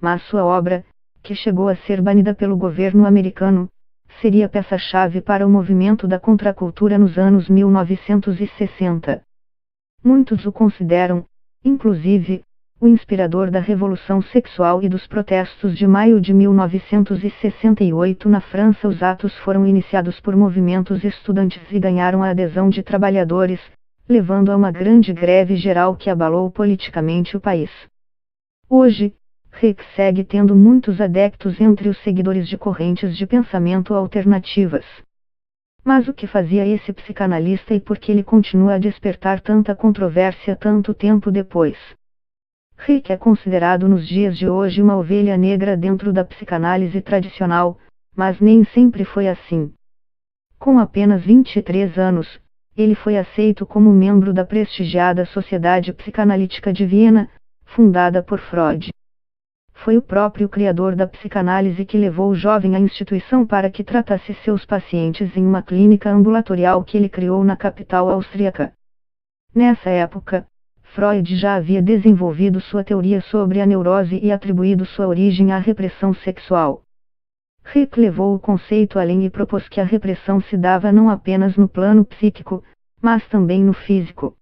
mas sua obra, que chegou a ser banida pelo governo americano, seria peça-chave para o movimento da contracultura nos anos 1960. Muitos o consideram, inclusive, o inspirador da Revolução Sexual e dos protestos de maio de 1968 na França. Os atos foram iniciados por movimentos estudantis e ganharam a adesão de trabalhadores, levando a uma grande greve geral que abalou politicamente o país. Hoje, Reich segue tendo muitos adeptos entre os seguidores de correntes de pensamento alternativas. Mas o que fazia esse psicanalista e por que ele continua a despertar tanta controvérsia tanto tempo depois? Reich é considerado nos dias de hoje uma ovelha negra dentro da psicanálise tradicional, mas nem sempre foi assim. Com apenas 23 anos, ele foi aceito como membro da prestigiada Sociedade Psicanalítica de Viena, fundada por Freud. Foi o próprio criador da psicanálise que levou o jovem à instituição para que tratasse seus pacientes em uma clínica ambulatorial que ele criou na capital austríaca. Nessa época, Freud já havia desenvolvido sua teoria sobre a neurose e atribuído sua origem à repressão sexual. Reich levou o conceito além e propôs que a repressão se dava não apenas no plano psíquico, mas também no físico.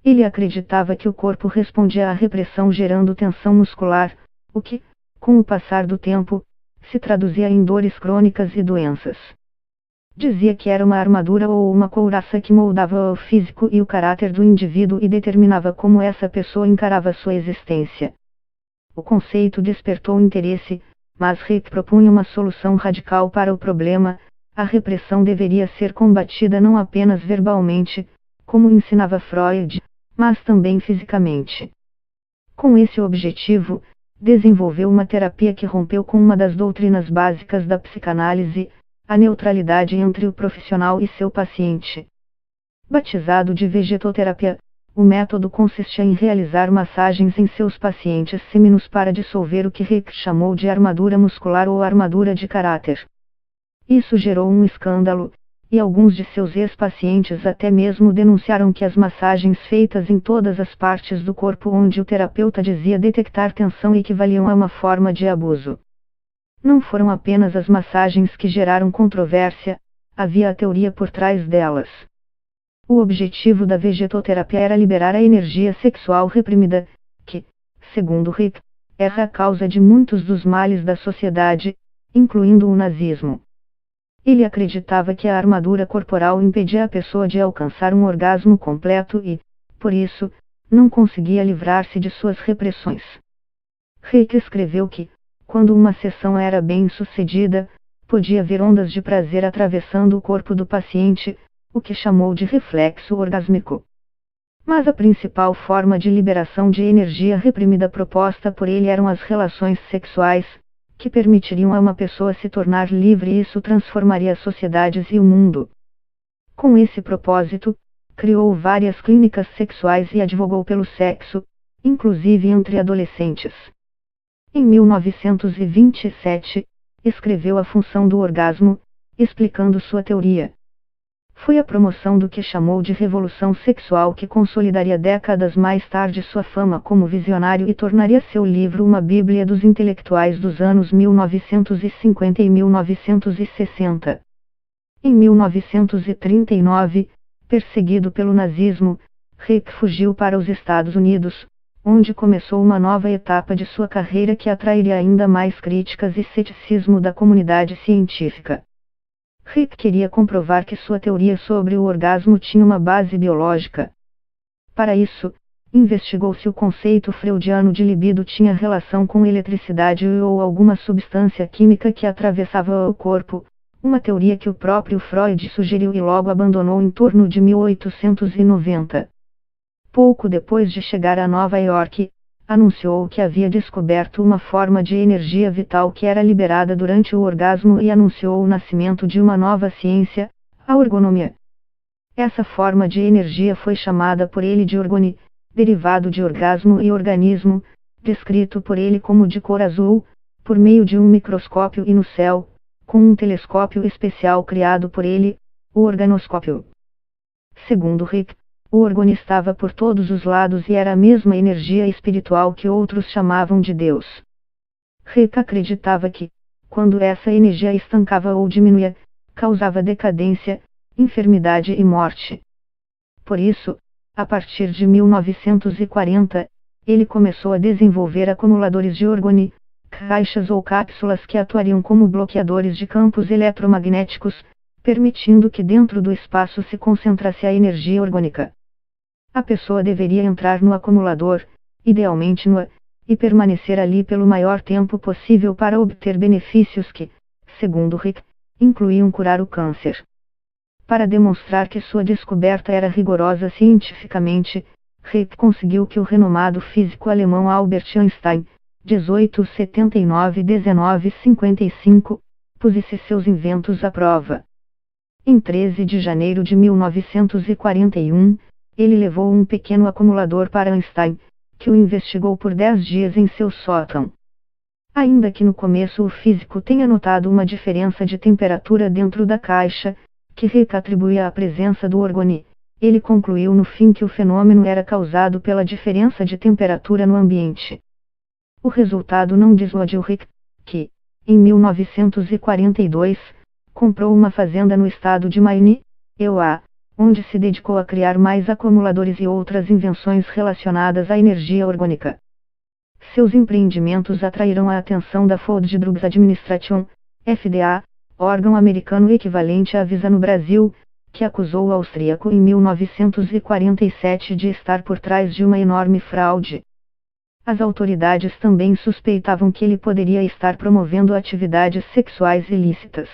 Ele acreditava que o corpo respondia à repressão gerando tensão muscular, o que, com o passar do tempo, se traduzia em dores crônicas e doenças. Dizia que era uma armadura ou uma couraça que moldava o físico e o caráter do indivíduo e determinava como essa pessoa encarava sua existência. O conceito despertou interesse, mas Reich propunha uma solução radical para o problema: a repressão deveria ser combatida não apenas verbalmente, como ensinava Freud, mas também fisicamente. Com esse objetivo, desenvolveu uma terapia que rompeu com uma das doutrinas básicas da psicanálise, a neutralidade entre o profissional e seu paciente. Batizado de vegetoterapia, o método consistia em realizar massagens em seus pacientes seminos para dissolver o que Reich chamou de armadura muscular ou armadura de caráter. Isso gerou um escândalo, e alguns de seus ex-pacientes até mesmo denunciaram que as massagens feitas em todas as partes do corpo onde o terapeuta dizia detectar tensão equivaliam a uma forma de abuso. Não foram apenas as massagens que geraram controvérsia, havia a teoria por trás delas. O objetivo da vegetoterapia era liberar a energia sexual reprimida, que, segundo Reich, era a causa de muitos dos males da sociedade, incluindo o nazismo. Ele acreditava que a armadura corporal impedia a pessoa de alcançar um orgasmo completo e, por isso, não conseguia livrar-se de suas repressões. Reich escreveu que, quando uma sessão era bem sucedida, podia ver ondas de prazer atravessando o corpo do paciente, o que chamou de reflexo orgásmico. Mas a principal forma de liberação de energia reprimida proposta por ele eram as relações sexuais, que permitiriam a uma pessoa se tornar livre e isso transformaria as sociedades e o mundo. Com esse propósito, criou várias clínicas sexuais e advogou pelo sexo, inclusive entre adolescentes. Em 1927, escreveu A Função do Orgasmo, explicando sua teoria. Foi a promoção do que chamou de revolução sexual que consolidaria décadas mais tarde sua fama como visionário e tornaria seu livro uma bíblia dos intelectuais dos anos 1950 e 1960. Em 1939, perseguido pelo nazismo, Reich fugiu para os Estados Unidos, onde começou uma nova etapa de sua carreira que atrairia ainda mais críticas e ceticismo da comunidade científica. Reich queria comprovar que sua teoria sobre o orgasmo tinha uma base biológica. Para isso, investigou se o conceito freudiano de libido tinha relação com eletricidade ou alguma substância química que atravessava o corpo, uma teoria que o próprio Freud sugeriu e logo abandonou em torno de 1890. Pouco depois de chegar a Nova York, anunciou que havia descoberto uma forma de energia vital que era liberada durante o orgasmo e anunciou o nascimento de uma nova ciência, a orgonomia. Essa forma de energia foi chamada por ele de orgone, derivado de orgasmo e organismo, descrito por ele como de cor azul, por meio de um microscópio e no céu, com um telescópio especial criado por ele, o organoscópio. Segundo Reich, o orgone estava por todos os lados e era a mesma energia espiritual que outros chamavam de Deus. Rick acreditava que, quando essa energia estancava ou diminuía, causava decadência, enfermidade e morte. Por isso, a partir de 1940, ele começou a desenvolver acumuladores de orgone, caixas ou cápsulas que atuariam como bloqueadores de campos eletromagnéticos, permitindo que dentro do espaço se concentrasse a energia orgânica. A pessoa deveria entrar no acumulador, idealmente nua, e permanecer ali pelo maior tempo possível para obter benefícios que, segundo Rick, incluíam curar o câncer. Para demonstrar que sua descoberta era rigorosa cientificamente, Rick conseguiu que o renomado físico alemão Albert Einstein, 1879-1955, pusesse seus inventos à prova. Em 13 de janeiro de 1941, ele levou um pequeno acumulador para Einstein, que o investigou por 10 dias em seu sótão. Ainda que no começo o físico tenha notado uma diferença de temperatura dentro da caixa, que Rick atribuía à presença do orgone, ele concluiu no fim que o fenômeno era causado pela diferença de temperatura no ambiente. O resultado não desiludiu Rick, que, em 1942, comprou uma fazenda no estado de Maine, EUA, onde se dedicou a criar mais acumuladores e outras invenções relacionadas à energia orgânica. Seus empreendimentos atraíram a atenção da Food Drugs Administration, FDA, órgão americano equivalente à Visa no Brasil, que acusou o austríaco em 1947 de estar por trás de uma enorme fraude. As autoridades também suspeitavam que ele poderia estar promovendo atividades sexuais ilícitas.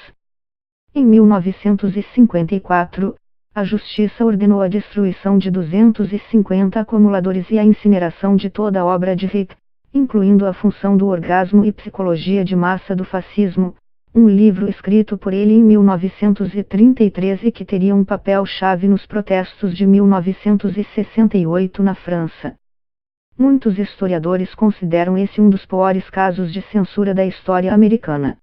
Em 1954, a Justiça ordenou a destruição de 250 acumuladores e a incineração de toda a obra de Rick, incluindo A Função do Orgasmo e Psicologia de Massa do Fascismo, um livro escrito por ele em 1933 e que teria um papel-chave nos protestos de 1968 na França. Muitos historiadores consideram esse um dos piores casos de censura da história americana.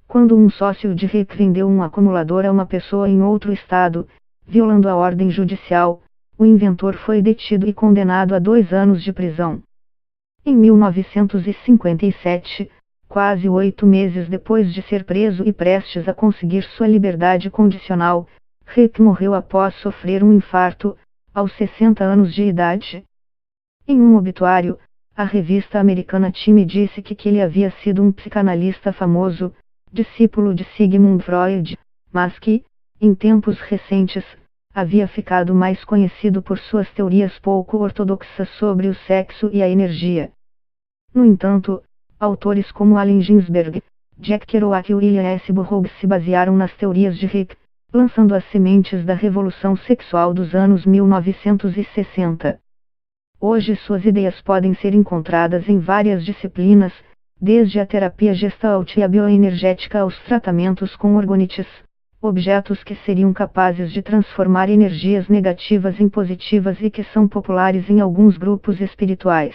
Quando um sócio de Rick vendeu um acumulador a uma pessoa em outro estado, violando a ordem judicial, o inventor foi detido e condenado a 2 anos de prisão. Em 1957, quase 8 meses depois de ser preso e prestes a conseguir sua liberdade condicional, Rick morreu após sofrer um infarto, aos 60 anos de idade. Em um obituário, a revista americana Time disse que ele havia sido um psicanalista famoso, discípulo de Sigmund Freud, mas que, em tempos recentes, havia ficado mais conhecido por suas teorias pouco ortodoxas sobre o sexo e a energia. No entanto, autores como Allen Ginsberg, Jack Kerouac e William S. Burroughs se basearam nas teorias de Rick, lançando as sementes da revolução sexual dos anos 1960. Hoje suas ideias podem ser encontradas em várias disciplinas, desde a terapia gestalt e a bioenergética aos tratamentos com orgonites, objetos que seriam capazes de transformar energias negativas em positivas e que são populares em alguns grupos espirituais.